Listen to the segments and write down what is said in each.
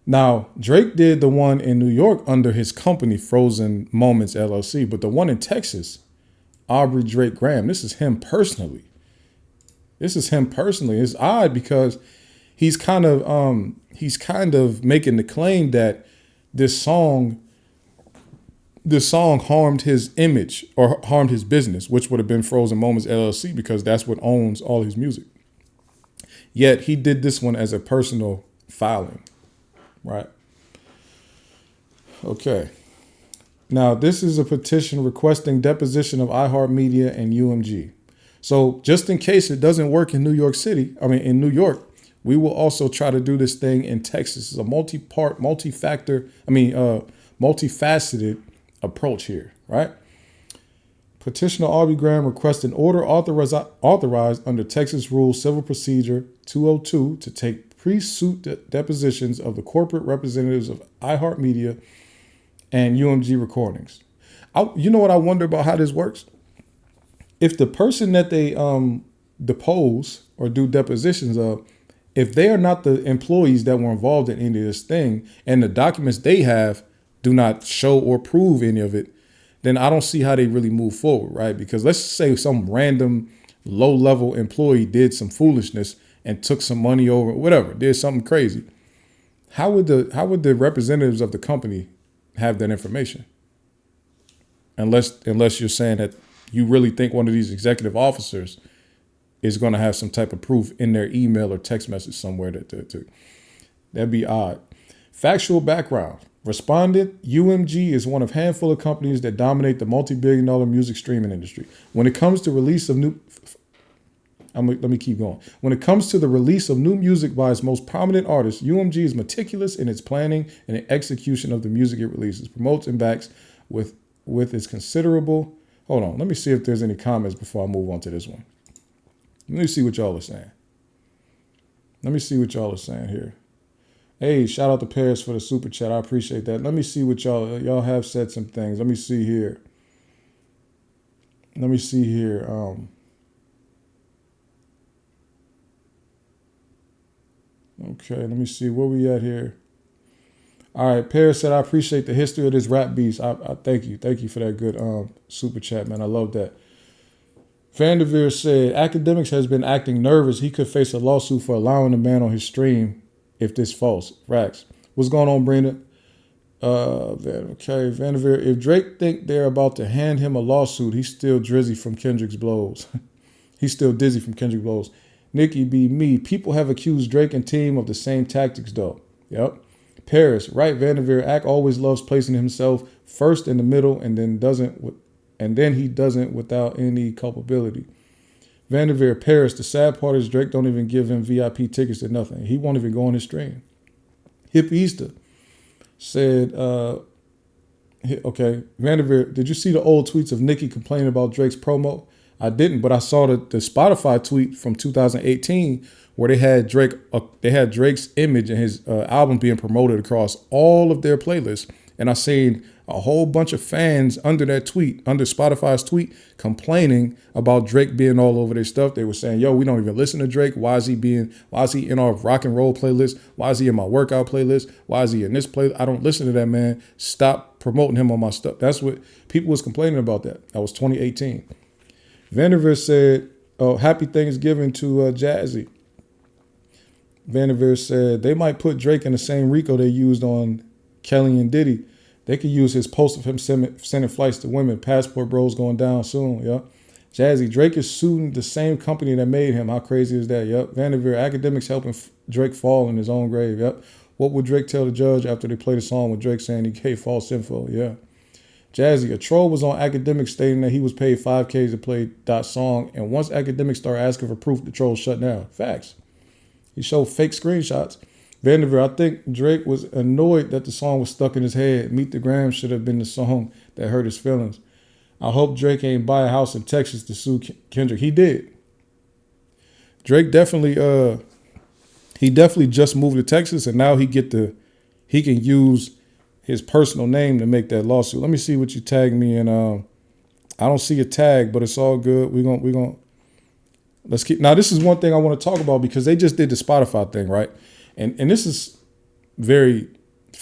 Now, Drake did the one in New York under his company, Frozen Moments LLC, but the one in Texas, Aubrey Drake Graham, this is him personally. This is him personally. It's odd because he's kind of making the claim that this song harmed his image or harmed his business, which would have been Frozen Moments LLC because that's what owns all his music. Yet he did this one as a personal filing, right? Okay. Now, this is a petition requesting deposition of iHeartMedia and UMG. So just in case it doesn't work in New York, we will also try to do this thing in Texas. It's a multifaceted approach here, right? Petitioner Aubrey Graham requests an order authorized under Texas Rule Civil Procedure 202 to take pre-suit depositions of the corporate representatives of iHeartMedia and UMG Recordings. You know what I wonder about how this works? If the person that they depose or do depositions of, if they are not the employees that were involved in any of this thing and the documents they have do not show or prove any of it, then I don't see how they really move forward, right? Because let's say some random low-level employee did some foolishness and took some money over, whatever, did something crazy. How would the representatives of the company have that information? Unless you're saying that you really think one of these executive officers is going to have some type of proof in their email or text message somewhere that'd be odd. Factual background. Respondent, UMG is one of a handful of companies that dominate the multi-billion-dollar music streaming industry. When it comes to release of new, let me keep going. When it comes to the release of new music by its most prominent artists, UMG is meticulous in its planning and execution of the music it releases, promotes and backs with its considerable. Hold on, let me see if there's any comments before I move on to this one. Let me see what y'all are saying. Here. Hey, shout out to Paris for the super chat. I appreciate that. Let me see what y'all have said some things. Let me see here. Okay, let me see where we at here. All right, Paris said, I appreciate the history of this rap beast. I thank you. Thank you for that good super chat, man. I love that. Vanderveer said, academics has been acting nervous. He could face a lawsuit for allowing the man on his stream if this false. Rax. What's going on, Brenda? Okay, Vanderveer. If Drake think they're about to hand him a lawsuit, he's still dizzy from Kendrick's blows. Nikki B. Me. People have accused Drake and team of the same tactics, though. Yep. Paris, right? Vanderveer. Ack always loves placing himself first in the middle and then he doesn't without any culpability. Vanderveer, Paris. The sad part is Drake don't even give him VIP tickets or nothing. He won't even go on his stream. Hip Easter said, okay, Vanderveer, did you see the old tweets of Nicki complaining about Drake's promo? I didn't, but I saw the Spotify tweet from 2018 where they had Drake's image and his album being promoted across all of their playlists. And I seen a whole bunch of fans under that tweet, under Spotify's tweet, complaining about Drake being all over their stuff. They were saying, yo, we don't even listen to Drake. Why is he in our rock and roll playlist? Why is he in my workout playlist? Why is he in this playlist? I don't listen to that, man. Stop promoting him on my stuff. That's what people was complaining about that. That was 2018. Vanderveer said, oh, happy Thanksgiving to Jazzy. Vanderveer said, they might put Drake in the same RICO they used on Kelly and Diddy. They could use his post of him sending flights to women. Passport bros going down soon. Yep. Jazzy, Drake is suing the same company that made him. How crazy is that? Yep. Vanderveer, academics helping Drake fall in his own grave. Yep. What would Drake tell the judge after they played a song with Drake saying he gave false info? Yeah. Jazzy, a troll was on Academics stating that he was paid $5K to play that song. And once Academics started asking for proof, the troll shut down. Facts. He showed fake screenshots. Vanderveer, I think Drake was annoyed that the song was stuck in his head. Meet the Gram should have been the song that hurt his feelings. I hope Drake ain't buy a house in Texas to sue Kendrick. He did. Drake definitely just moved to Texas, and now he can use his personal name to make that lawsuit. Let me see what you tagged me in. I don't see a tag, but it's all good. We're gonna let's keep. Now this is one thing I want to talk about because they just did the Spotify thing, right? And this is very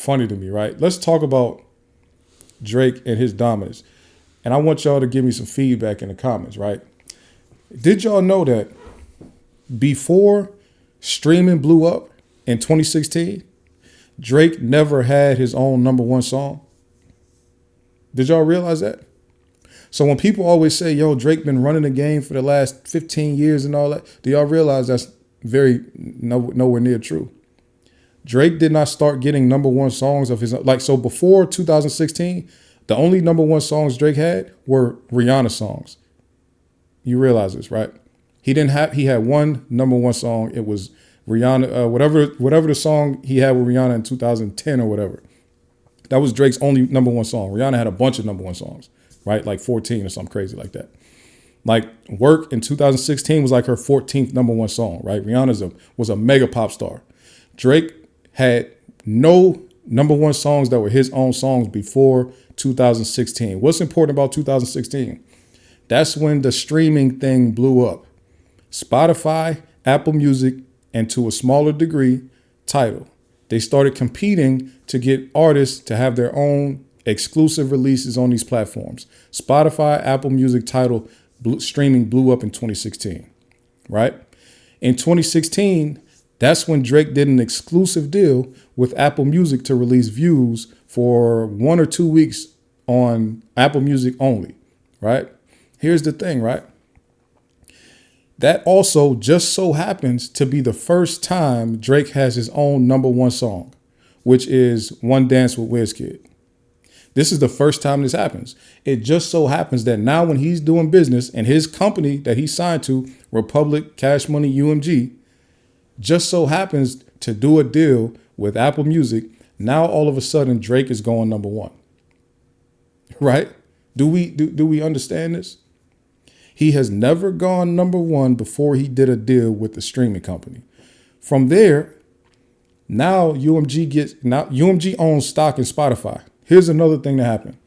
funny to me, right? Let's talk about Drake and his dominance. And I want y'all to give me some feedback in the comments, right? Did y'all know that before streaming blew up in 2016, Drake never had his own number one song? Did y'all realize that? So when people always say, yo, Drake been running the game for the last 15 years and all that, do y'all realize that's nowhere near true? Drake did not start getting number one songs of his own. Like, so before 2016, the only number one songs Drake had were Rihanna songs. You realize this, right? He had one number one song. It was Rihanna, whatever the song he had with Rihanna in 2010 or whatever. That was Drake's only number one song. Rihanna had a bunch of number one songs, right? Like 14 or something crazy like that. Like Work in 2016 was like her 14th number one song, right? Rihanna was a mega pop star. Drake had no number one songs that were his own songs before 2016. What's important about 2016? That's when the streaming thing blew up. Spotify, Apple Music, and to a smaller degree, Tidal. They started competing to get artists to have their own exclusive releases on these platforms. Spotify, Apple Music, Tidal, streaming blew up in 2016, right? In 2016, that's when Drake did an exclusive deal with Apple Music to release Views for 1 or 2 weeks on Apple Music only, right? Here's the thing, right? That also just so happens to be the first time Drake has his own number one song, which is One Dance with Wizkid. This is the first time this happens. It just so happens that now when he's doing business and his company that he signed to, Republic, Cash Money, UMG, just so happens to do a deal with Apple Music. Now all of a sudden Drake is going number one, right? Do we understand this? He has never gone number one before he did a deal with the streaming company. From there, now UMG owns stock in Spotify. Here's another thing that happened.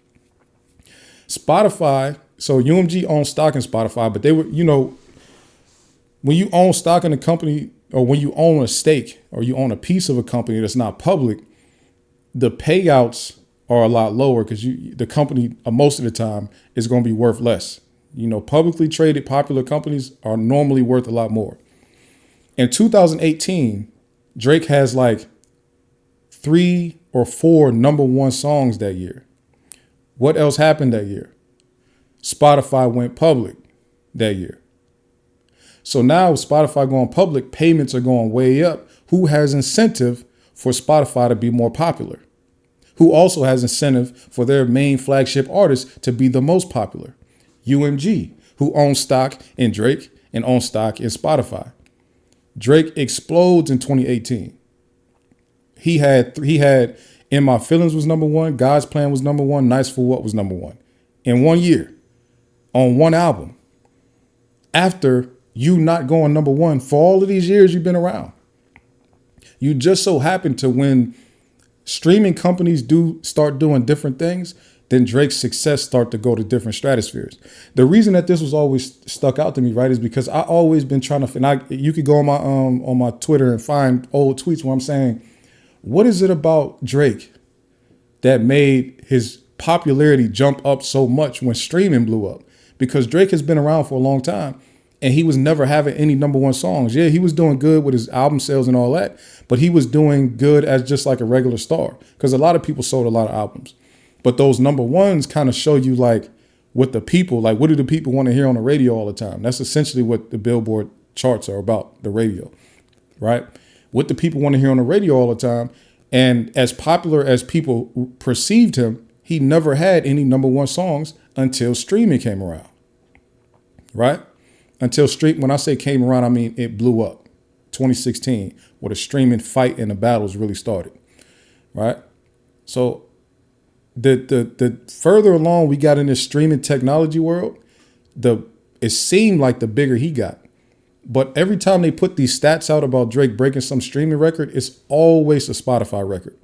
Spotify, so UMG owns stock in Spotify, but they were, when you own stock in a company or when you own a stake or you own a piece of a company that's not public, the payouts are a lot lower because the company most of the time is going to be worth less. Publicly traded popular companies are normally worth a lot more. In 2018, Drake has like 3 or 4 number one songs that year. What else happened that year? Spotify went public that year. So now with Spotify going public, payments are going way up. Who has incentive for Spotify to be more popular? Who also has incentive for their main flagship artist to be the most popular? UMG, who owns stock in Drake and owns stock in Spotify. Drake explodes in 2018. He had In My Feelings was number one, God's Plan was number one, Nice for What was number one in 1 year on one album. After you not going number one for all of these years you've been around. You just so happen to when streaming companies do start doing different things, then Drake's success start to go to different stratospheres. The reason that this was always stuck out to me, right, is because I always been trying to, and you could go on my Twitter and find old tweets where I'm saying, what is it about Drake that made his popularity jump up so much when streaming blew up? Because Drake has been around for a long time and he was never having any number one songs. Yeah, he was doing good with his album sales and all that, but he was doing good as just like a regular star because a lot of people sold a lot of albums. But those number ones kind of show you like what the people, like what do the people want to hear on the radio all the time? That's essentially what the Billboard charts are about, the radio, right? What the people want to hear on the radio all the time. And as popular as people perceived him, he never had any number one songs until streaming came around, right? When I say came around, I mean it blew up. 2016, where the streaming fight and the battles really started, right? So the further along we got in this streaming technology world, it seemed like the bigger he got. But every time they put these stats out about Drake breaking some streaming record, it's always a Spotify record.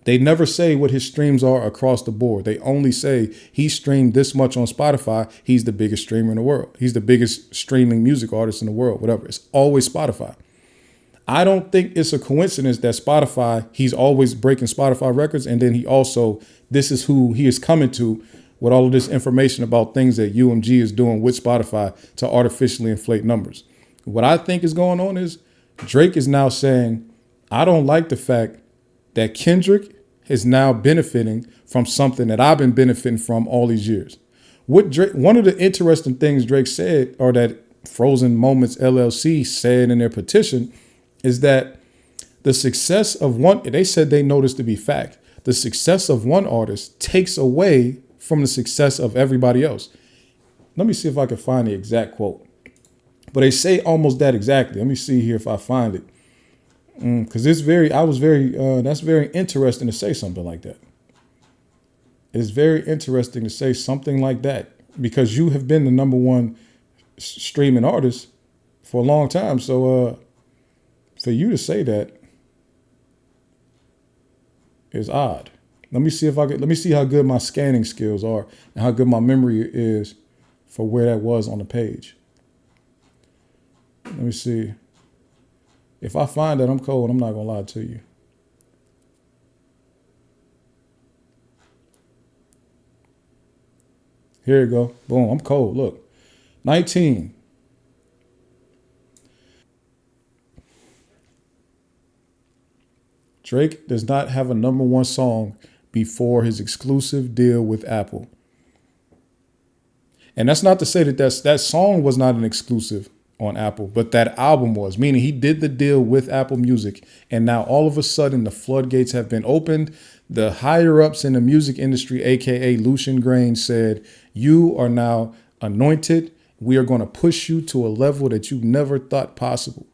They never say what his streams are across the board. They only say he streamed this much on Spotify. He's the biggest streamer in the world. He's the biggest streaming music artist in the world, whatever. It's always Spotify. I don't think it's a coincidence that Spotify, he's always breaking Spotify records. And then he also, this is who he is coming to with all of this information about things that UMG is doing with Spotify to artificially inflate numbers. What I think is going on is Drake is now saying, I don't like the fact that Kendrick is now benefiting from something that I've been benefiting from all these years. What Drake, one of the interesting things Drake said, or that Frozen Moments LLC said in their petition, is that the success of one, they said they noticed to be fact, the success of one artist takes away from the success of everybody else. Let me see if I can find the exact quote. But they say almost that exactly. Let me see here if I find it. Because that's very interesting to say something like that. It's very interesting to say something like that because you have been the number one streaming artist for a long time. So for you to say that is odd. Let me see how good my scanning skills are and how good my memory is for where that was on the page. Let me see. If I find that, I'm cold. I'm not going to lie to you. Here you go. Boom. I'm cold. Look. 19. Drake does not have a number one song before his exclusive deal with Apple. And that's not to say that song was not an exclusive on Apple, but that album was, meaning he did the deal with Apple Music. And now all of a sudden the floodgates have been opened. The higher ups in the music industry, AKA Lucian Grain, said, you are now anointed. We are going to push you to a level that you never thought possible.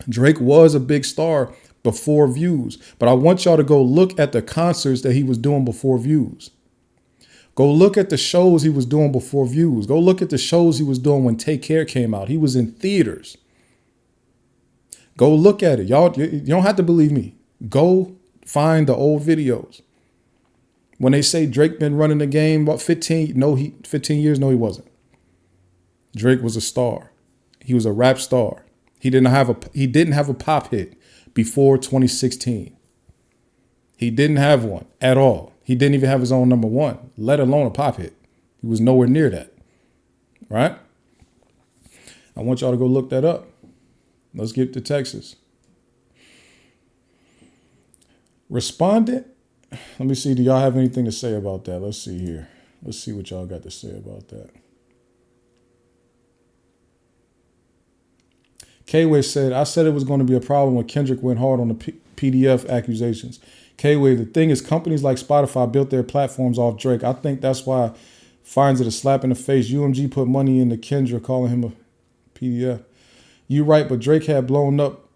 Drake was a big star before Views, but I want y'all to go look at the concerts that he was doing before Views. Go look at the shows he was doing before Views. Go look at the shows he was doing when Take Care came out. He was in theaters. Go look at it. Y'all, you don't have to believe me. Go find the old videos. When they say Drake been running the game about 15 years, no, he wasn't. Drake was a star. He was a rap star. He didn't have a pop hit before 2016. He didn't have one at all. He didn't even have his own number one, let alone a pop hit. He was nowhere near that, right? I want y'all to go look that up. Let's get to Texas. Respondent. Let me see. Do y'all have anything to say about that? Let's see here. Let's see what y'all got to say about that. K-Way said, I said it was going to be a problem when Kendrick went hard on the PDF accusations. K-Way, the thing is, companies like Spotify built their platforms off Drake. I think that's why finds it a slap in the face. UMG put money into Kendrick, calling him a PDF. You right, but Drake had blown up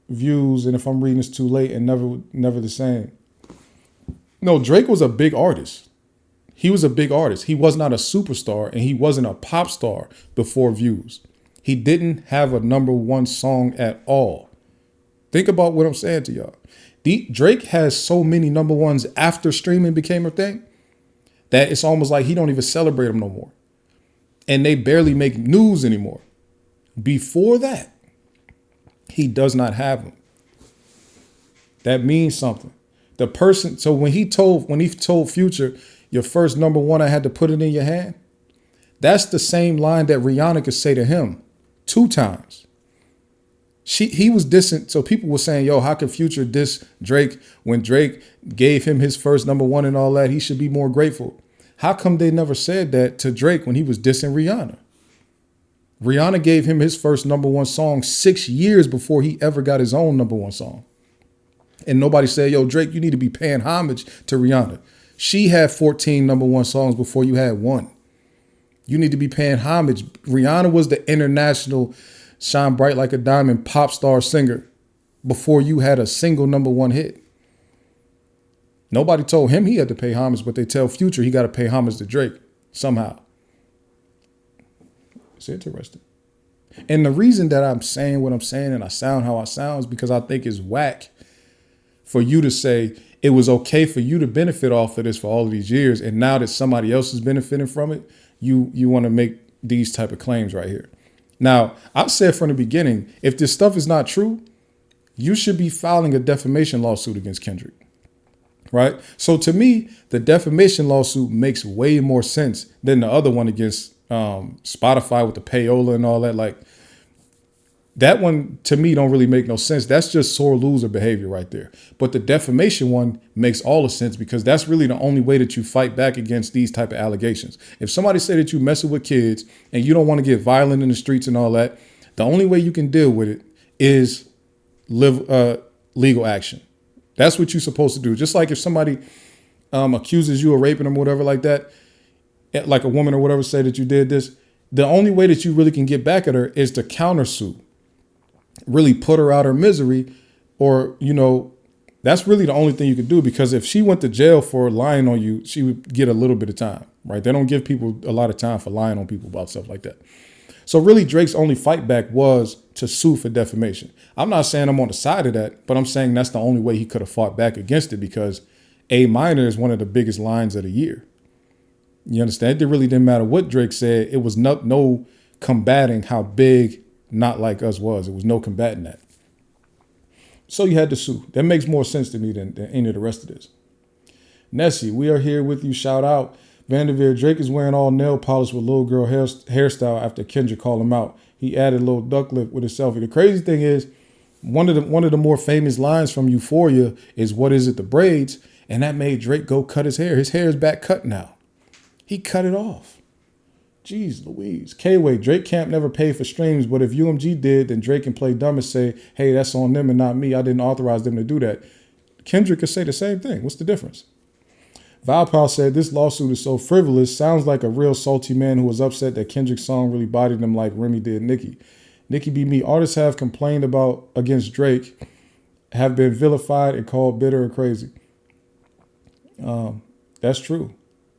views, and if I'm reading this too late, and never the same. No, Drake was a big artist. He was a big artist. He was not a superstar, and he wasn't a pop star before Views. He didn't have a number one song at all. Think about what I'm saying to y'all. Drake has so many number ones after streaming became a thing that it's almost like he don't even celebrate them no more. And they barely make news anymore. Before that, he does not have them. That means something. The person, so when he told Future, your first number one, I had to put it in your hand. That's the same line that Rihanna could say to him 2 times. He was dissing, so people were saying, yo, how could Future diss Drake when Drake gave him his first number one and all that? He should be more grateful. How come they never said that to Drake when he was dissing Rihanna? Rihanna gave him his first number one song 6 years before he ever got his own number one song. And nobody said, yo, Drake, you need to be paying homage to Rihanna. She had 14 number one songs before you had one. You need to be paying homage. Rihanna was the international shine bright like a diamond pop star singer before you had a single number one hit. Nobody told him he had to pay homage, but they tell Future he got to pay homage to Drake somehow. It's interesting. And the reason that I'm saying what I'm saying and I sound how I sound is because I think it's whack for you to say it was okay for you to benefit off of this for all of these years. And now that somebody else is benefiting from it, you want to make these type of claims right here. Now, I've said from the beginning, if this stuff is not true, you should be filing a defamation lawsuit against Kendrick. Right? So to me, the defamation lawsuit makes way more sense than the other one against Spotify with the payola and all that. Like, that one, to me, don't really make no sense. That's just sore loser behavior right there. But the defamation one makes all the sense, because that's really the only way that you fight back against these type of allegations. If somebody say that you messing with kids and you don't want to get violent in the streets and all that, the only way you can deal with it is legal action. That's what you're supposed to do. Just like if somebody accuses you of raping them or whatever like that, like a woman or whatever, say that you did this, the only way that you really can get back at her is to countersue. Really put her out her misery, or, that's really the only thing you could do, because if she went to jail for lying on you, she would get a little bit of time, right? They don't give people a lot of time for lying on people about stuff like that. So really Drake's only fight back was to sue for defamation. I'm not saying I'm on the side of that, but I'm saying that's the only way he could have fought back against it, because A minor is one of the biggest lines of the year. You understand? It really didn't matter what Drake said. It was no combating how big Not Like Us was. It was no combating that. So you had to sue. That makes more sense to me than any of the rest of this. Nessie, we are here with you. Shout out. Vanderveer, Drake is wearing all nail polish with little girl hairstyle after Kendrick called him out. He added a little duck lip with his selfie. The crazy thing is, one of the more famous lines from Euphoria is, "What is it, the braids?" And that made Drake go cut his hair. His hair is back cut now. He cut it off. Jeez Louise. K-Way, Drake can't never pay for streams, but if UMG did, then Drake can play dumb and say, hey, that's on them and not me. I didn't authorize them to do that. Kendrick could say the same thing. What's the difference? Valpal said, this lawsuit is so frivolous. Sounds like a real salty man who was upset that Kendrick's song really bodied him like Remy did Nicki. Nicki be me. Artists have complained against Drake, have been vilified and called bitter or crazy. That's true.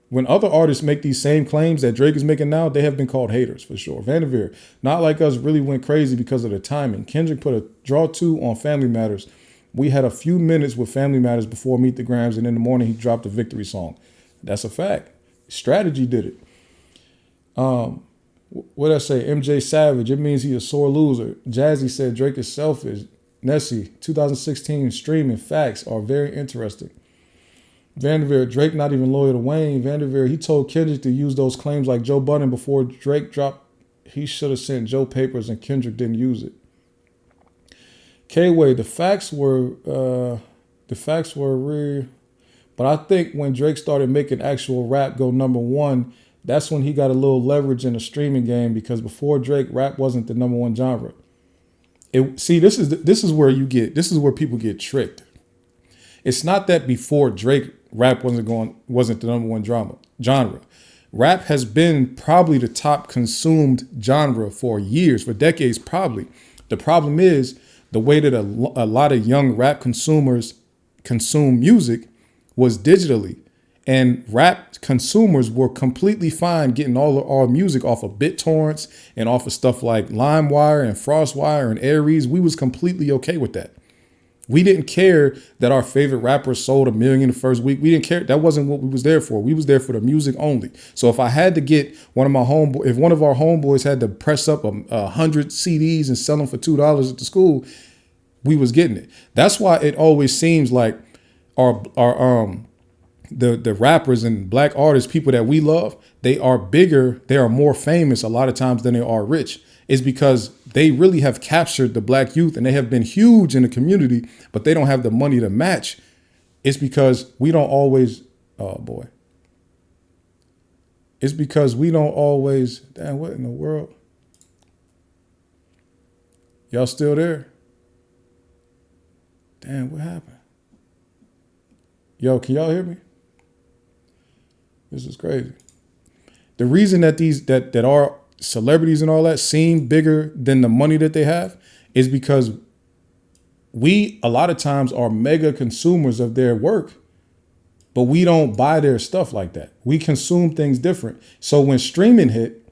When other artists make these same claims that Drake is making now, they have been called haters for sure. Vanderveer, Not Like Us really went crazy because of the timing. Kendrick put a draw 2 on Family Matters. We had a few minutes with Family Matters before Meet the Grams, and in the morning he dropped a victory song. That's a fact. Strategy did it. What did I say? MJ Savage, it means he's a sore loser. Jazzy said Drake is selfish. Nessie, 2016 streaming facts are very interesting. Vanderveer, Drake not even loyal to Wayne. Vanderveer, he told Kendrick to use those claims like Joe Budden before Drake dropped. He should have sent Joe papers and Kendrick didn't use it. K-Way, the facts were real. But I think when Drake started making actual rap go number 1, that's when he got a little leverage in the streaming game, because before Drake, rap wasn't the number 1 genre. This is where people get tricked. It's not that before Drake, rap wasn't the number 1 genre. Rap has been probably the top consumed genre for years, for decades probably. The problem is the way that a lot of young rap consumers consume music was digitally. And rap consumers were completely fine getting all our music off of BitTorrents and off of stuff like LimeWire and FrostWire and Aries. We was completely okay with that. We didn't care that our favorite rapper sold 1 million the first week. We didn't care. That wasn't what we was there for. We was there for the music only. So if I had to get if one of our homeboys had to press up 100 CDs and sell them for $2 at the school, we was getting it. That's why it always seems like the rappers and black artists, people that we love, they are bigger, they are more famous a lot of times than they are rich. Is because they really have captured the black youth and they have been huge in the community, but they don't have the money to match. It's because we don't always, It's because we don't always, damn, what in the world? Y'all still there? Damn, what happened? Yo, can y'all hear me? This is crazy. The reason that that our celebrities and all that seem bigger than the money that they have is because we a lot of times are mega consumers of their work, but we don't buy their stuff like that. We consume things different. So when streaming hit,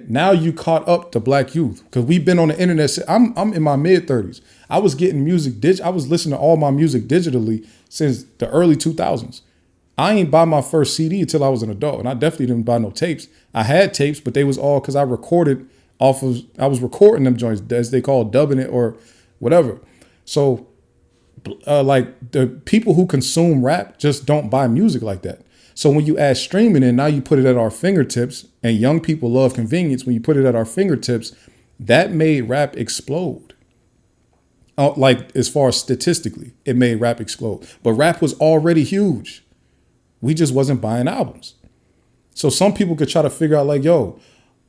now you caught up to black youth, because we've been on the internet. I'm in my mid-30s. I was getting music. I was listening to all my music digitally since the early 2000s. I ain't buy my first CD until I was an adult, and I definitely didn't buy no tapes. I had tapes, but they was all because I was recording them joints, as they call it, dubbing it, or whatever. So like the people who consume rap just don't buy music like that. So when you add streaming in, now you put it at our fingertips, and young people love convenience. When you put it at our fingertips, that made rap explode. Like as far as statistically, it made rap explode. But rap was already huge. We just wasn't buying albums. So some people could try to figure out like, yo,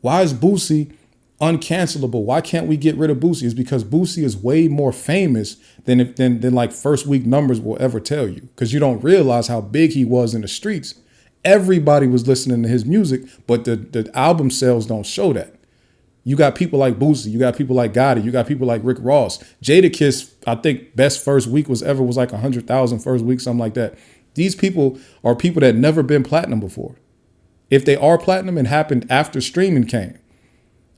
why is Boosie uncancelable? Why can't we get rid of Boosie? It's because Boosie is way more famous than like first week numbers will ever tell you. Because you don't realize how big he was in the streets. Everybody was listening to his music, but the album sales don't show that. You got people like Boosie, you got people like Gotti, you got people like Rick Ross. Jadakiss, I think best first week was like 100,000 first week, something like that. These people are people that never been platinum before. If they are platinum, it happened after streaming came.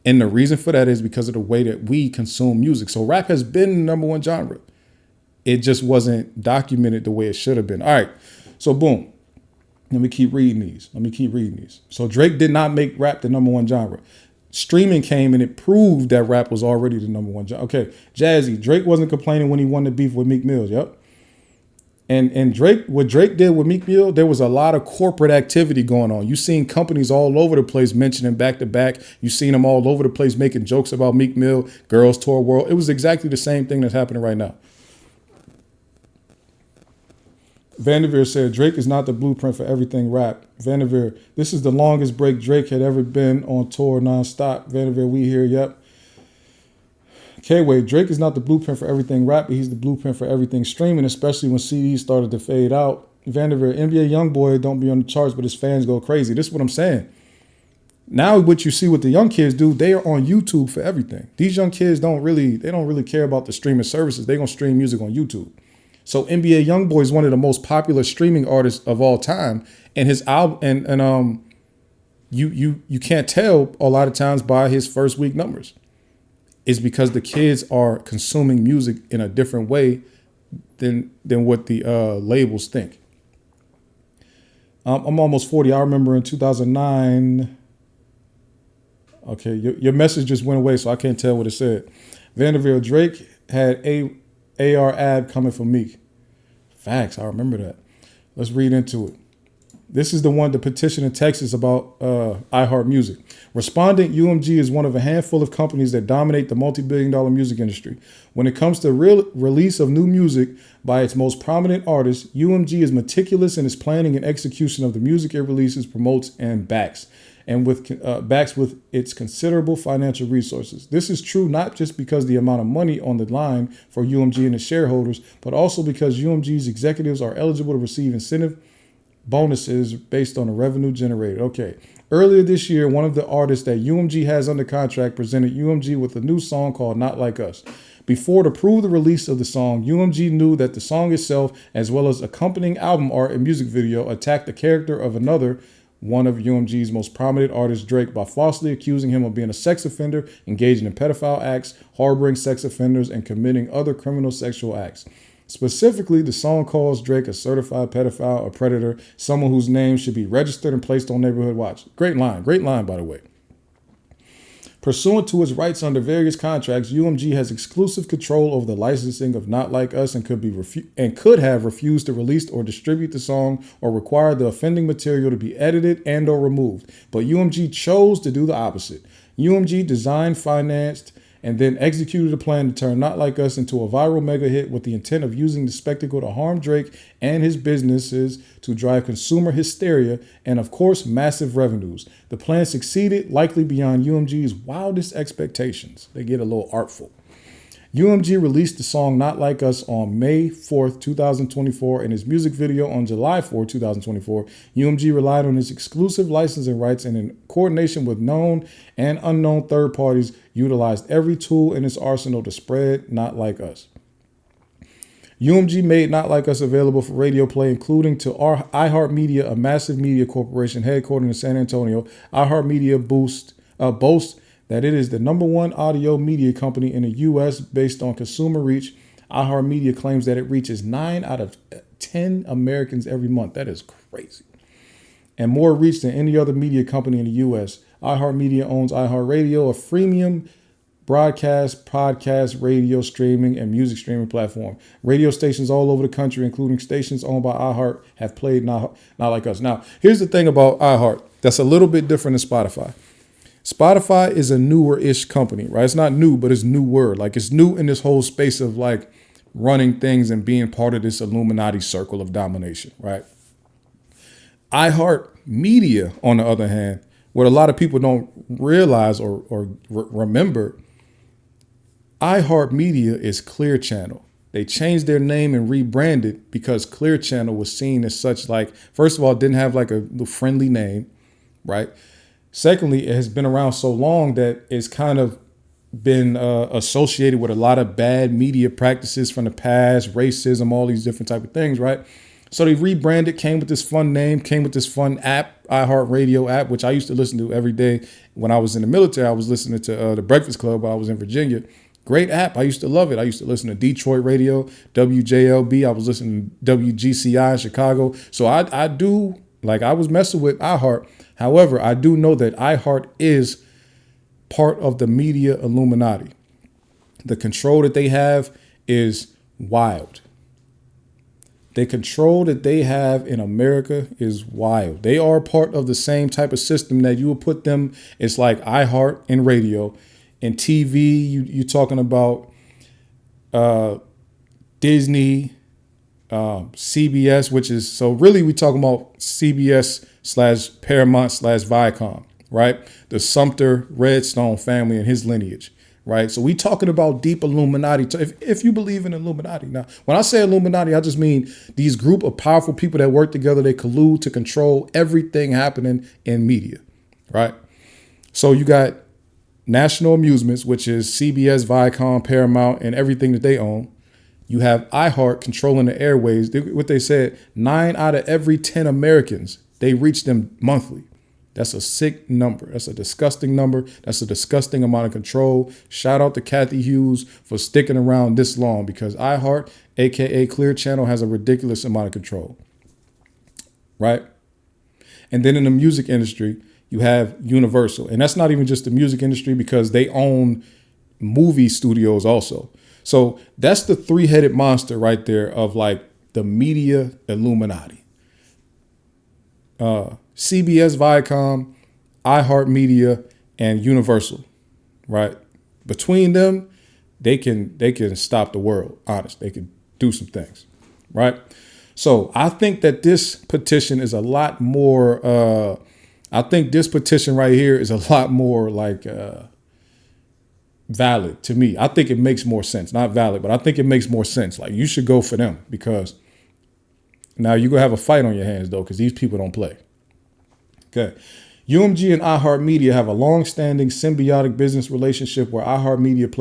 And the reason for that is because of the way that we consume music. So rap has been the number one genre. It just wasn't documented the way it should have been. All right, so boom. Let me keep reading these. So Drake did not make rap the number one genre. Streaming came and it proved that rap was already the number one genre. Okay, Jazzy, Drake wasn't complaining when he won the beef with Meek Mill. Yep. And Drake, what Drake did with Meek Mill, there was a lot of corporate activity going on. You seen companies all over the place mentioning back to back. You seen them all over the place making jokes about Meek Mill, Girls Tour World. It was exactly the same thing that's happening right now. Vanderveer said, Drake is not the blueprint for everything rap. Vanderveer, this is the longest break Drake had ever been on tour nonstop. Vanderveer, we here, yep. K-Way, Drake is not the blueprint for everything rap, but he's the blueprint for everything streaming, especially when CDs started to fade out. Vanderveer, NBA YoungBoy don't be on the charts, but his fans go crazy. This is what I'm saying. Now what you see what the young kids do, they are on YouTube for everything. These young kids don't really care about the streaming services. They're going to stream music on YouTube. So NBA YoungBoy is one of the most popular streaming artists of all time, and his album you can't tell a lot of times by his first week numbers. It's because the kids are consuming music in a different way than what the labels think. I'm almost 40. I remember in 2009. Okay, your message just went away, so I can't tell what it said. Vanderveer, Drake had AR ad coming from Meek. Facts, I remember that. Let's read into it. This is the one, the petition in Texas about iHeartMusic. Respondent UMG is one of a handful of companies that dominate the multi-billion-dollar music industry. When it comes to release of new music by its most prominent artists, UMG is meticulous in its planning and execution of the music it releases, promotes, and backs with its considerable financial resources. This is true not just because the amount of money on the line for UMG and its shareholders, but also because UMG's executives are eligible to receive incentive bonuses based on the revenue generated. Okay. Earlier this year, one of the artists that UMG has under contract presented UMG with a new song called Not Like Us. Before to prove the release of the song, UMG knew that the song itself, as well as accompanying album art and music video, attacked the character of one of UMG's most prominent artists, Drake, by falsely accusing him of being a sex offender, engaging in pedophile acts, harboring sex offenders, and committing other criminal sexual acts. Specifically, the song calls Drake a certified pedophile, a predator, someone whose name should be registered and placed on Neighborhood Watch. Great line, by the way. Pursuant to its rights under various contracts, UMG has exclusive control over the licensing of Not Like Us and could have refused to release or distribute the song or required the offending material to be edited and or removed. But UMG chose to do the opposite. UMG designed, financed, and then executed a plan to turn Not Like Us into a viral mega hit with the intent of using the spectacle to harm Drake and his businesses to drive consumer hysteria and, of course, massive revenues. The plan succeeded, likely beyond UMG's wildest expectations. They get a little artful. UMG released the song Not Like Us on May 4th, 2024, and his music video on July 4th, 2024. UMG relied on its exclusive licensing rights and in coordination with known and unknown third parties, utilized every tool in its arsenal to spread Not Like Us. UMG made Not Like Us available for radio play, including to iHeartMedia, a massive media corporation headquartered in San Antonio. iHeartMedia boasts that it is the number one audio media company in the U.S. based on consumer reach. iHeartMedia claims that it reaches 9 out of 10 Americans every month. That is crazy. And more reach than any other media company in the U.S. iHeartMedia owns iHeartRadio, a freemium broadcast, podcast, radio streaming, and music streaming platform. Radio stations all over the country, including stations owned by iHeart, have played Not Like Us. Now, here's the thing about iHeart that's a little bit different than Spotify. Spotify is a newer-ish company, right? It's not new, but it's newer. Like, it's new in this whole space of like running things and being part of this Illuminati circle of domination, right? iHeartMedia, on the other hand, what a lot of people don't realize or remember, iHeartMedia is Clear Channel. They changed their name and rebranded because Clear Channel was seen as such, like, first of all, it didn't have like a friendly name, right? Secondly, it has been around so long that it's kind of been associated with a lot of bad media practices from the past, racism, all these different type of things, right? So they rebranded, came with this fun name, came with this fun app, iHeartRadio app, which I used to listen to every day when I was in the military. I was listening to The Breakfast Club while I was in Virginia. Great app. I used to love it. I used to listen to Detroit radio, WJLB. I was listening to WGCI in Chicago. So I do, like, I was messing with iHeart. However, I do know that iHeart is part of the media Illuminati. The control that they have is wild. The control that they have in America is wild. They are part of the same type of system that you would put them. It's like iHeart and radio. And TV, you're talking about Disney, CBS, which is, so really we're talking about CBS / Paramount / Viacom, right? The Sumter Redstone family and his lineage, right? So we talking about deep Illuminati. If you believe in Illuminati. Now, when I say Illuminati, I just mean these group of powerful people that work together. They collude to control everything happening in media, right? So you got National Amusements, which is CBS, Viacom, Paramount, and everything that they own. You have iHeart controlling the airways. What they said, 9 out of every 10 Americans, they reach them monthly. That's a sick number. That's a disgusting number. That's a disgusting amount of control. Shout out to Kathy Hughes for sticking around this long, because iHeart, aka Clear Channel, has a ridiculous amount of control, right? And then in the music industry, you have Universal. And that's not even just the music industry, because they own movie studios also. So that's the three-headed monster right there of like the media Illuminati. CBS, Viacom, iHeartMedia, and Universal, right? Between them, they can stop the world. Honest, they can do some things, right? So I think that this petition is a lot more. I think this petition right here is a lot more like valid to me. I think it makes more sense. Not valid, but I think it makes more sense. Like, you should go for them, because now you're going to have a fight on your hands, though, because these people don't play. Okay. UMG and iHeartMedia have a long-standing symbiotic business relationship where iHeartMedia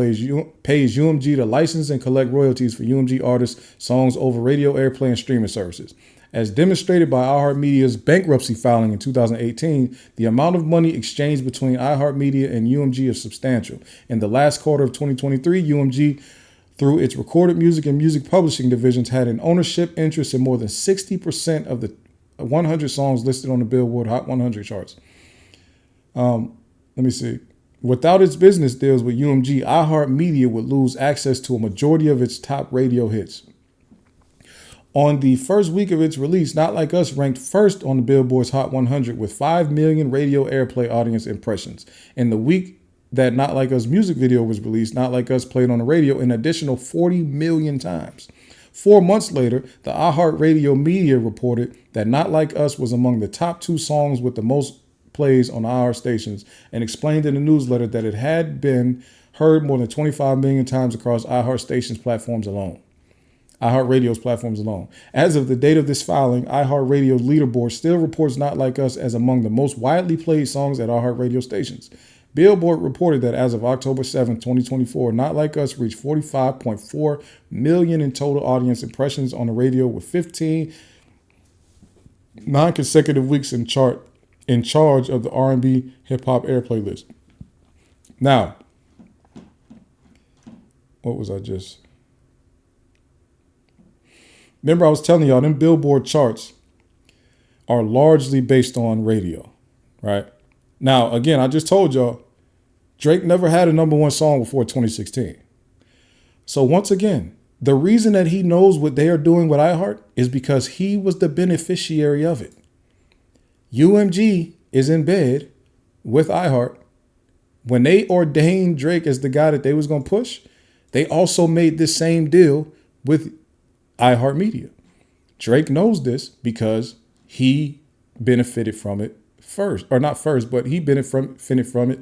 pays UMG to license and collect royalties for UMG artists' songs over radio airplay and streaming services. As demonstrated by iHeartMedia's bankruptcy filing in 2018, the amount of money exchanged between iHeartMedia and UMG is substantial. In the last quarter of 2023, UMG, through its recorded music and music publishing divisions, had an ownership interest in more than 60% of the 100 songs listed on the Billboard Hot 100 charts. Let me see. Without its business deals with UMG, iHeartMedia would lose access to a majority of its top radio hits. On the first week of its release, Not Like Us ranked first on the Billboard's Hot 100 with 5 million radio airplay audience impressions. In the week that Not Like Us music video was released, Not Like Us played on the radio an additional 40 million times. 4 months later, the iHeartRadio media reported that Not Like Us was among the top 2 songs with the most plays on iHeart stations, and explained in the newsletter that it had been heard more than 25 million times across iHeart stations platforms alone. iHeartRadio's platforms alone. As of the date of this filing, iHeartRadio's leaderboard still reports Not Like Us as among the most widely played songs at iHeartRadio stations. Billboard reported that as of October 7, 2024, Not Like Us reached 45.4 million in total audience impressions on the radio, with 15 non-consecutive weeks in charge of the R&B hip-hop airplay list. Now, what was I just... Remember, I was telling y'all, them Billboard charts are largely based on radio, right? Now, again, I just told y'all, Drake never had a number one song before 2016. So once again, the reason that he knows what they are doing with iHeart is because he was the beneficiary of it. UMG is in bed with iHeart. When they ordained Drake as the guy that they was going to push, they also made this same deal with iHeartMedia. Drake knows this because he benefited from it first, or not first, but he benefited from it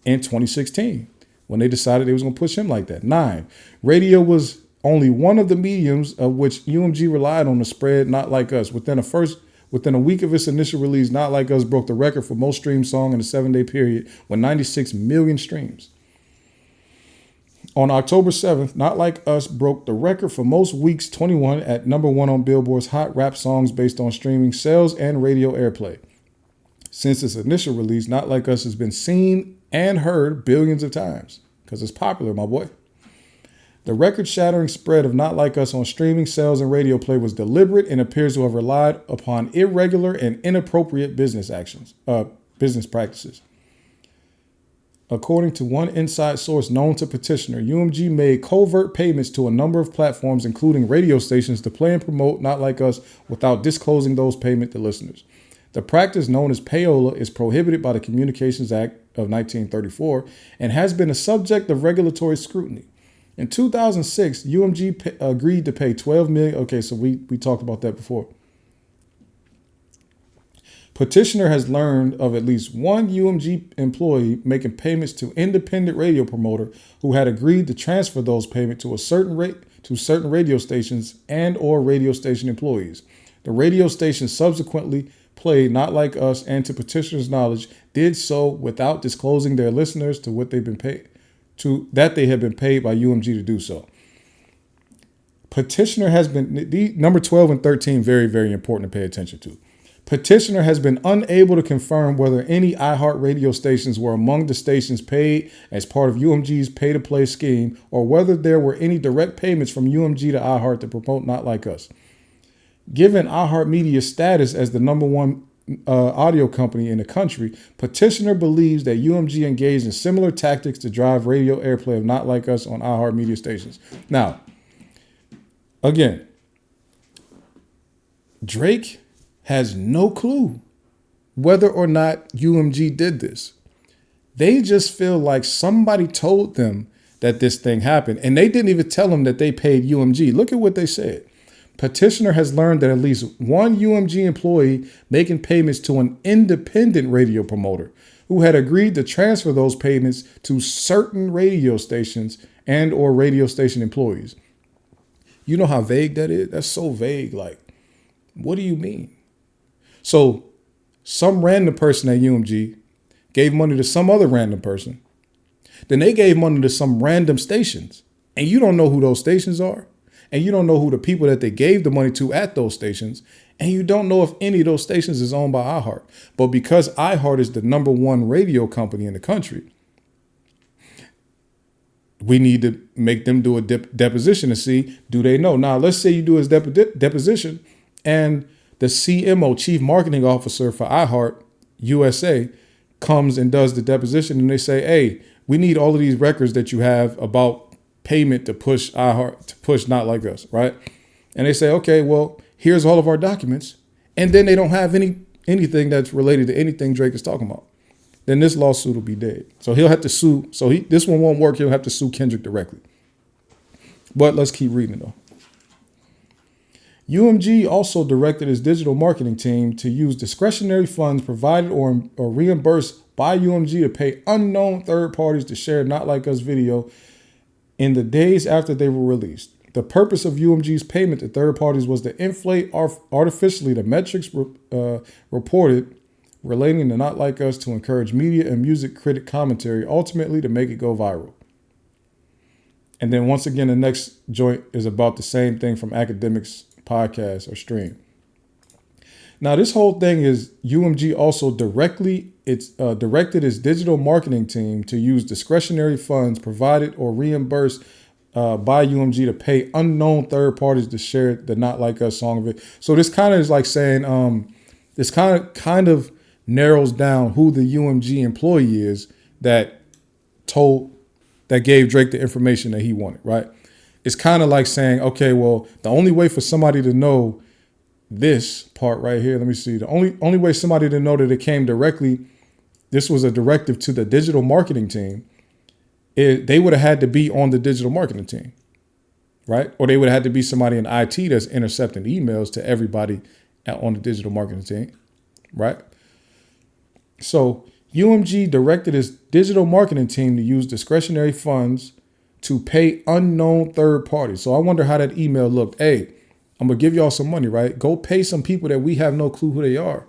in 2016 when they decided they was going to push him like that. 9, radio was only one of the mediums of which UMG relied on to spread Not Like Us. Within a week of its initial release, Not Like Us broke the record for most streamed song in a 7-day period with 96 million streams. On October 7th, Not Like Us broke the record for most weeks 21 at number 1 on Billboard's Hot Rap Songs based on streaming sales and radio airplay. Since its initial release, Not Like Us has been seen and heard billions of times because it's popular, my boy. The record-shattering spread of Not Like Us on streaming sales and radio play was deliberate and appears to have relied upon irregular and inappropriate business practices. According to one inside source known to Petitioner, UMG made covert payments to a number of platforms, including radio stations, to play and promote Not Like Us without disclosing those payments to listeners. The practice, known as payola, is prohibited by the Communications Act of 1934 and has been a subject of regulatory scrutiny. In 2006, UMG agreed to pay $12 million. Okay, so we talked about that before. Petitioner has learned of at least one UMG employee making payments to independent radio promoter who had agreed to transfer those payments to certain radio stations and or radio station employees. The radio station subsequently played Not Like Us and, to Petitioner's knowledge, did so without disclosing their listeners to what they've been paid that they have been paid by UMG to do so. Petitioner has been number 12 and 13, very, very important to pay attention to. Petitioner has been unable to confirm whether any iHeart radio stations were among the stations paid as part of UMG's pay-to-play scheme, or whether there were any direct payments from UMG to iHeart to promote Not Like Us. Given iHeartMedia's status as the number one audio company in the country, Petitioner believes that UMG engaged in similar tactics to drive radio airplay of Not Like Us on iHeartMedia stations. Now, again, Drake has no clue whether or not UMG did this. They just feel like somebody told them that this thing happened, and they didn't even tell them that they paid UMG. Look at what they said. Petitioner has learned that at least one UMG employee making payments to an independent radio promoter who had agreed to transfer those payments to certain radio stations and or radio station employees. You know how vague that is? That's so vague. Like, what do you mean? So some random person at UMG gave money to some other random person. Then they gave money to some random stations, and you don't know who those stations are. And you don't know who the people that they gave the money to at those stations. And you don't know if any of those stations is owned by iHeart. But because iHeart is the number one radio company in the country, we need to make them do a deposition to see, do they know? Now, let's say you do his deposition and the CMO, Chief Marketing Officer for iHeart USA, comes and does the deposition, and they say, hey, we need all of these records that you have about payment to push iHeart, to push Not Like Us, right? And they say, okay, well, here's all of our documents. And then they don't have anything that's related to anything Drake is talking about. Then this lawsuit will be dead. So he'll have to sue. So this one won't work. He'll have to sue Kendrick directly. But let's keep reading though. UMG also directed its digital marketing team to use discretionary funds provided or reimbursed by UMG to pay unknown third parties to share Not Like Us video in the days after they were released. The purpose of UMG's payment to third parties was to inflate artificially the metrics reported relating to Not Like Us to encourage media and music critic commentary, ultimately to make it go viral. And then once again, the next joint is about the same thing from Academics podcast or stream. Now, this whole thing is UMG also directed its digital marketing team to use discretionary funds provided or reimbursed by UMG to pay unknown third parties to share the Not Like Us song of it. So this kind of is like saying this kind of narrows down who the UMG employee is that that gave Drake the information that he wanted, right? It's kind of like saying, okay, well, the only way for somebody to know this part right here, let me see, the only way somebody to know that it came directly, this was a directive to the digital marketing team, they would have had to be on the digital marketing team, right? Or they would have had to be somebody in IT that's intercepting emails to everybody on the digital marketing team, right? So UMG directed its digital marketing team to use discretionary funds to pay unknown third parties. So I wonder how that email looked. Hey, I'm going to give y'all some money, right? Go pay some people that we have no clue who they are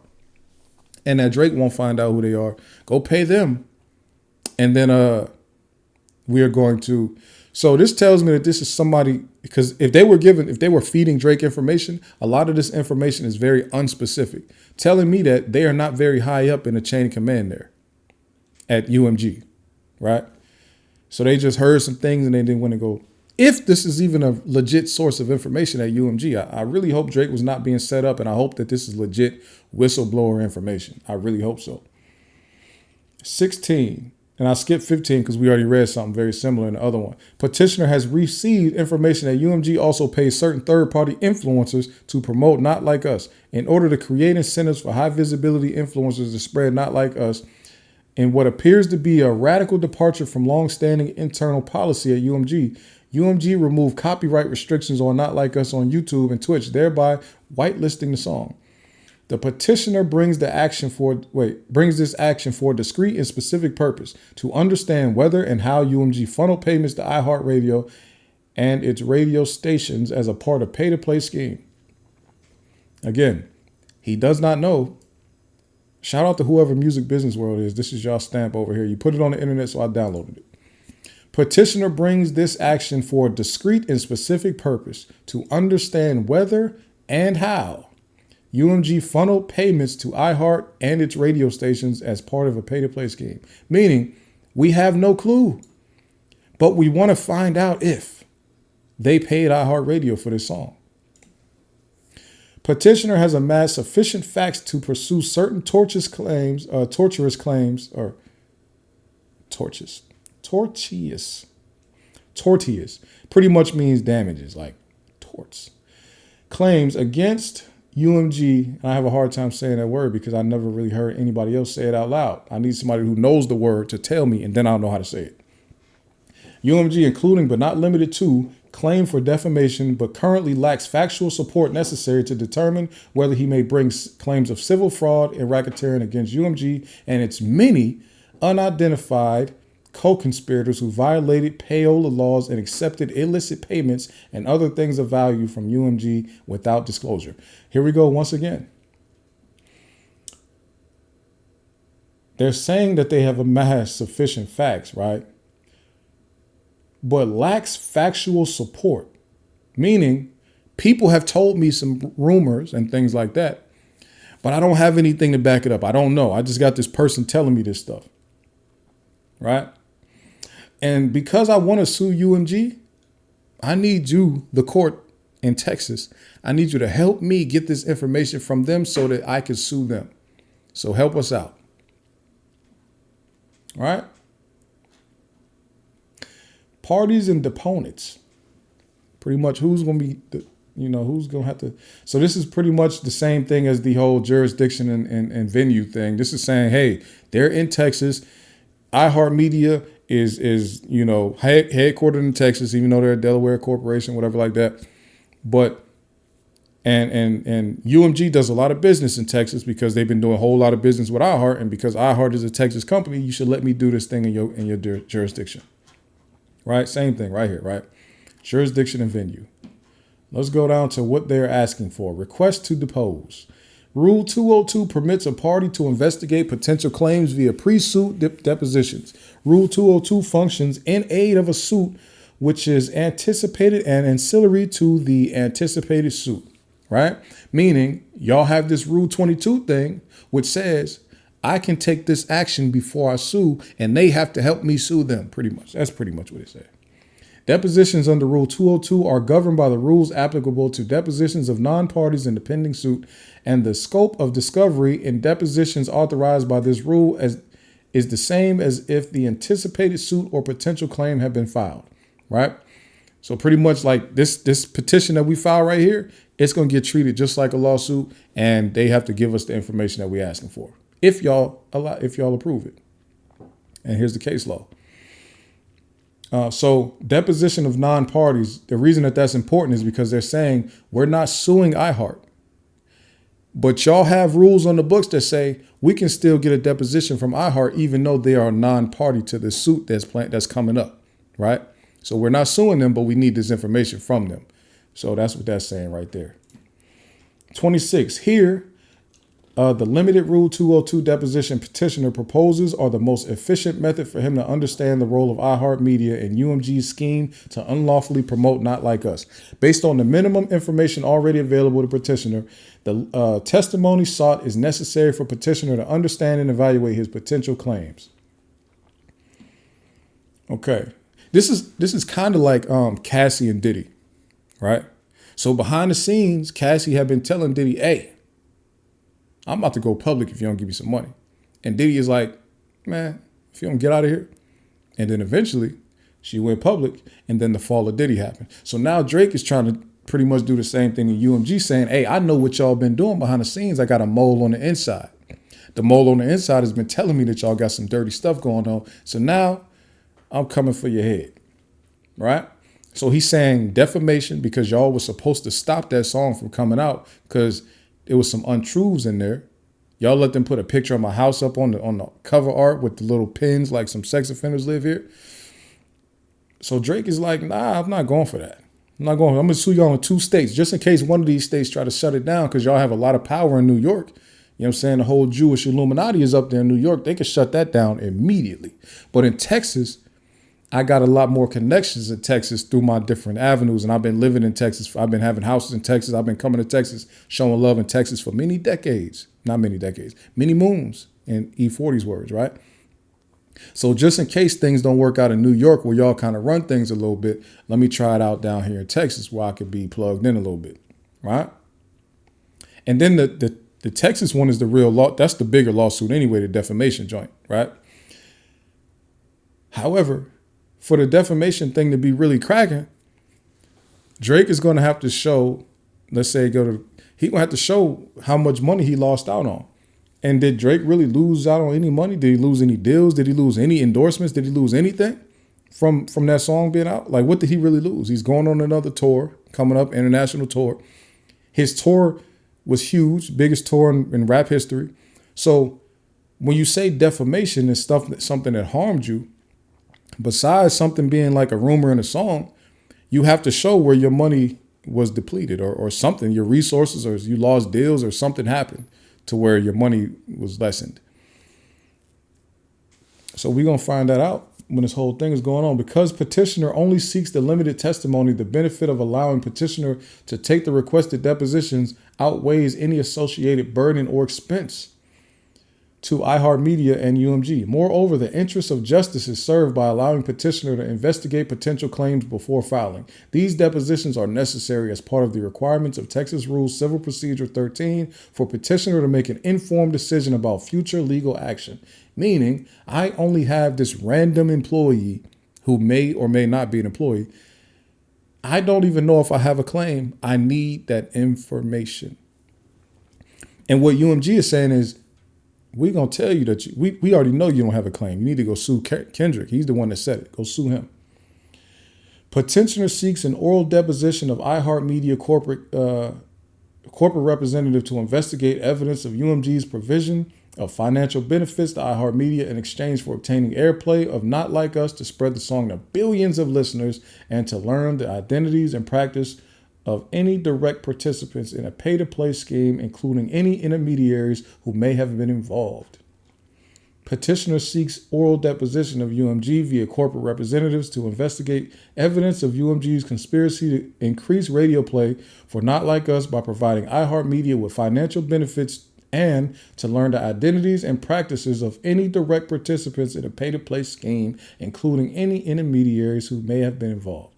and that Drake won't find out who they are. Go pay them. And then we are going to. So this tells me that this is somebody, because if they were feeding Drake information, a lot of this information is very unspecific, telling me that they are not very high up in the chain of command there at UMG, right? So they just heard some things and they didn't want to go. If this is even a legit source of information at UMG, I really hope Drake was not being set up, and I hope that this is legit whistleblower information. I really hope so. 16. And I skipped 15 because we already read something very similar in the other one. Petitioner has received information that UMG also pays certain third-party influencers to promote Not Like Us in order to create incentives for high-visibility influencers to spread Not Like Us in what appears to be a radical departure from long-standing internal policy at UMG. UMG removed copyright restrictions on Not Like Us on YouTube and Twitch, thereby whitelisting the song. The petitioner brings this action for a discrete and specific purpose: to understand whether and how UMG funneled payments to iHeartRadio and its radio stations as a part of pay-to-play scheme. Again, he does not know. Shout out to whoever Music Business World is. This is y'all stamp over here. You put it on the internet, so I downloaded it. Petitioner brings this action for a discrete and specific purpose: to understand whether and how UMG funneled payments to iHeart and its radio stations as part of a pay-to-play scheme. Meaning, we have no clue, but we want to find out if they paid iHeartRadio for this song. Petitioner has amassed sufficient facts to pursue certain tortious claims, tortious, pretty much means damages, like torts, claims against UMG. And I have a hard time saying that word because I never really heard anybody else say it out loud. I need somebody who knows the word to tell me, and then I'll know how to say it. UMG, including but not limited to, claim for defamation, but currently lacks factual support necessary to determine whether he may bring claims of civil fraud and racketeering against UMG and its many unidentified co-conspirators who violated payola laws and accepted illicit payments and other things of value from UMG without disclosure. Here we go once again. They're saying that they have amassed sufficient facts, right? But lacks factual support, meaning people have told me some rumors and things like that, but I don't have anything to back it up. I don't know. I just got this person telling me this stuff, right? And because I want to sue UMG, I need you, the court in Texas, I need you to help me get this information from them so that I can sue them. So help us out. All right? Parties and deponents. Pretty much who's going to be, who's going to have to. So this is pretty much the same thing as the whole jurisdiction and venue thing. This is saying, hey, they're in Texas. iHeartMedia is headquartered in Texas, even though they're a Delaware corporation, whatever like that. But and UMG does a lot of business in Texas because they've been doing a whole lot of business with iHeart, and because iHeart is a Texas company, you should let me do this thing in your jurisdiction. Right? Same thing right here, right? Jurisdiction and venue. Let's go down to what they're asking for. Request to depose. Rule 202 permits a party to investigate potential claims via pre-suit depositions. Rule 202 functions in aid of a suit which is anticipated and ancillary to the anticipated suit, right? Meaning y'all have this Rule 22 thing which says I can take this action before I sue and they have to help me sue them, pretty much. That's pretty much what it said. Depositions under Rule 202 are governed by the rules applicable to depositions of non-parties in the pending suit, and the scope of discovery in depositions authorized by this rule is the same as if the anticipated suit or potential claim had been filed, right? So pretty much like this petition that we file right here, it's going to get treated just like a lawsuit, and they have to give us the information that we're asking for if y'all approve it. And here's the case law. So deposition of non-parties, the reason that that's important is because they're saying we're not suing iHeart. But y'all have rules on the books that say we can still get a deposition from iHeart even though they are a non-party to the suit that's coming up, right? So we're not suing them, but we need this information from them. So that's what that's saying right there. 26. Here, the limited Rule 202 deposition petitioner proposes are the most efficient method for him to understand the role of iHeartMedia and UMG's scheme to unlawfully promote Not Like Us. Based on the minimum information already available to petitioner, the testimony sought is necessary for petitioner to understand and evaluate his potential claims. Okay. This is kind of like Cassie and Diddy, right? So behind the scenes, Cassie had been telling Diddy, hey, I'm about to go public if you don't give me some money. And Diddy is like, man, if you don't get out of here. And then eventually she went public, and then the fall of Diddy happened. So now Drake is trying to pretty much do the same thing in UMG, saying, hey, I know what y'all been doing behind the scenes. I got a mole on the inside. The mole on the inside has been telling me that y'all got some dirty stuff going on. So now I'm coming for your head, right? So he's saying defamation because y'all was supposed to stop that song from coming out because there was some untruths in there. Y'all let them put a picture of my house up on the cover art with the little pins like some sex offenders live here. So Drake is like, nah, I'm not going for that. I'm going to sue y'all in 2 states just in case one of these states try to shut it down because y'all have a lot of power in New York. You know what I'm saying? The whole Jewish Illuminati is up there in New York. They could shut that down immediately. But in Texas, I got a lot more connections in Texas through my different avenues. And I've been living in Texas. I've been having houses in Texas. I've been coming to Texas, showing love in Texas for many decades. Not many decades, many moons in E40's words, right? So just in case things don't work out in New York where y'all kind of run things a little bit, let me try it out down here in Texas where I could be plugged in a little bit, right? And then the Texas one is the real law. That's the bigger lawsuit anyway, the defamation joint, right? However, for the defamation thing to be really cracking, Drake is going to have to show, let's say he's going to have to show how much money he lost out on. And did Drake really lose out on any money? Did he lose any deals? Did he lose any endorsements? Did he lose anything from that song being out? Like, what did he really lose? He's going on another tour, coming up, international tour. His tour was huge, biggest tour in rap history. So when you say defamation is something that harmed you, besides something being like a rumor in a song, you have to show where your money was depleted or something, your resources, or you lost deals or something happened to where your money was lessened. So we're going to find that out when this whole thing is going on. Because petitioner only seeks the limited testimony, the benefit of allowing petitioner to take the requested depositions outweighs any associated burden or expense to iHeartMedia and UMG. Moreover, the interest of justice is served by allowing petitioner to investigate potential claims before filing. These depositions are necessary as part of the requirements of Texas Rules Civil Procedure 13 for petitioner to make an informed decision about future legal action. Meaning, I only have this random employee who may or may not be an employee. I don't even know if I have a claim. I need that information. And what UMG is saying is, we're going to tell you that we already know you don't have a claim. You need to go sue Kendrick. He's the one that said it. Go sue him. Petitioner seeks an oral deposition of iHeartMedia corporate representative to investigate evidence of UMG's provision of financial benefits to iHeartMedia in exchange for obtaining airplay of Not Like Us to spread the song to billions of listeners and to learn the identities and practice of any direct participants in a pay-to-play scheme, including any intermediaries who may have been involved. Petitioner seeks oral deposition of UMG via corporate representatives to investigate evidence of UMG's conspiracy to increase radio play for Not Like Us by providing iHeartMedia with financial benefits and to learn the identities and practices of any direct participants in a pay-to-play scheme, including any intermediaries who may have been involved.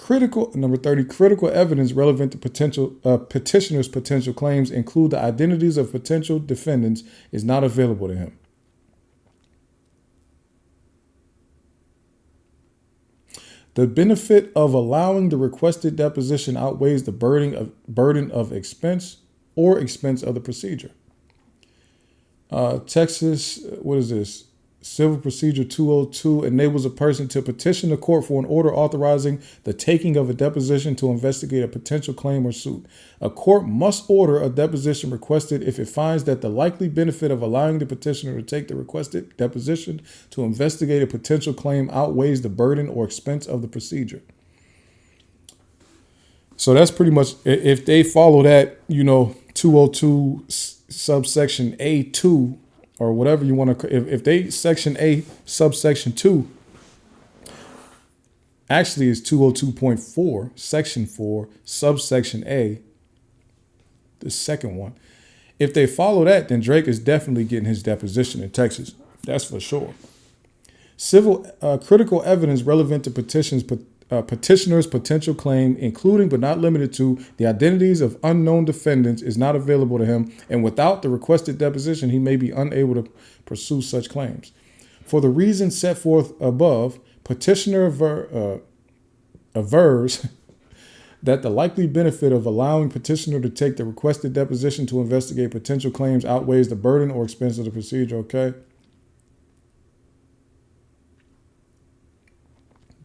Number 30, critical evidence relevant to petitioner's potential claims include the identities of potential defendants is not available to him. The benefit of allowing the requested deposition outweighs the burden of expense or expense of the procedure. Texas, what is this? Civil Procedure 202 enables a person to petition the court for an order authorizing the taking of a deposition to investigate a potential claim or suit. A court must order a deposition requested if it finds that the likely benefit of allowing the petitioner to take the requested deposition to investigate a potential claim outweighs the burden or expense of the procedure. So that's pretty much, if they follow that, 202 subsection A2, or whatever you want to, if they section A subsection 2, actually is 202.4, section 4, subsection A, the second one. If they follow that, then Drake is definitely getting his deposition in Texas. That's for sure. Civil critical evidence relevant to petitioner's potential claim, including but not limited to the identities of unknown defendants, is not available to him, and without the requested deposition, he may be unable to pursue such claims. For the reasons set forth above, petitioner avers that the likely benefit of allowing petitioner to take the requested deposition to investigate potential claims outweighs the burden or expense of the procedure. Okay.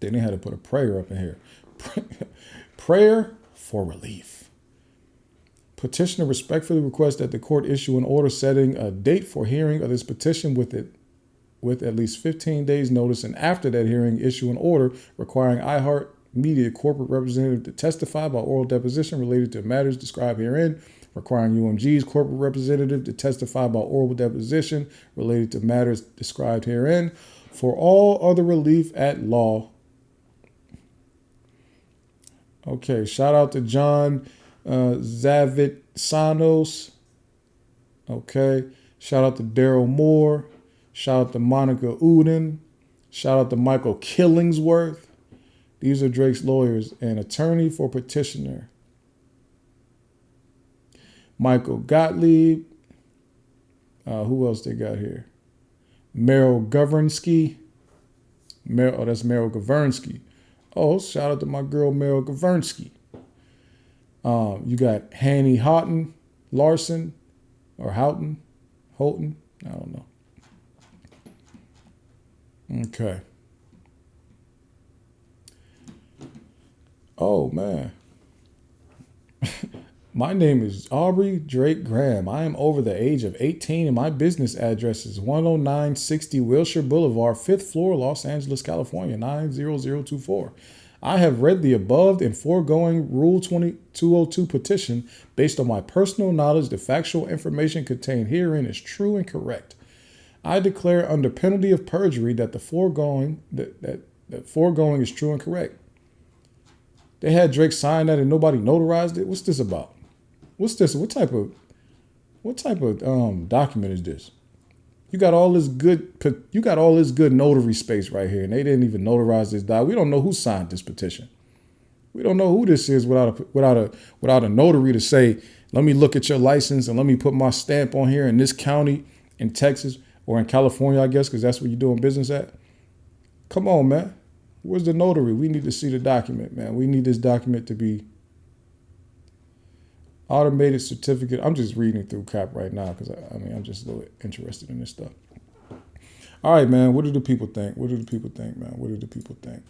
Then they had to put a prayer up in here. Prayer for relief. Petitioner respectfully requests that the court issue an order setting a date for hearing of this petition with at least 15 days notice, and after that hearing issue an order requiring iHEARTMEDIA corporate representative to testify by oral deposition related to matters described herein, requiring UMG's corporate representative to testify by oral deposition related to matters described herein. For all other relief at law. Okay, shout out to John Zavitsanos. Okay, shout out to Daryl Moore. Shout out to Monica Uden. Shout out to Michael Killingsworth. These are Drake's lawyers and attorney for petitioner. Michael Gottlieb. Who else they got here? Meryl Governsky. That's Meryl Governsky. Oh, shout out to my girl Meryl Governsky. You got Hanny Houghton, Larson, or Houghton, I don't know. Okay. Oh, man. My name is Aubrey Drake Graham. I am over the age of 18 and my business address is 10960 Wilshire Boulevard, 5th floor, Los Angeles, California, 90024. I have read the above and foregoing Rule 202 petition. Based on my personal knowledge, the factual information contained herein is true and correct. I declare under penalty of perjury that the foregoing is true and correct. They had Drake sign that and nobody notarized it. What's this about? What's this? What type of document is this? You got all this good notary space right here, and they didn't even notarize this doc. We don't know who signed this petition. We don't know who this is without a notary to say, let me look at your license and let me put my stamp on here in this county in Texas or in California, I guess, because that's where you're doing business at. Come on, man. Where's the notary? We need to see the document, man. We need this document to be automated certificate. I'm just reading through CAP right now because I'm just a little interested in this stuff. All right, man. What do the people think? What do the people think, man? What do the people think?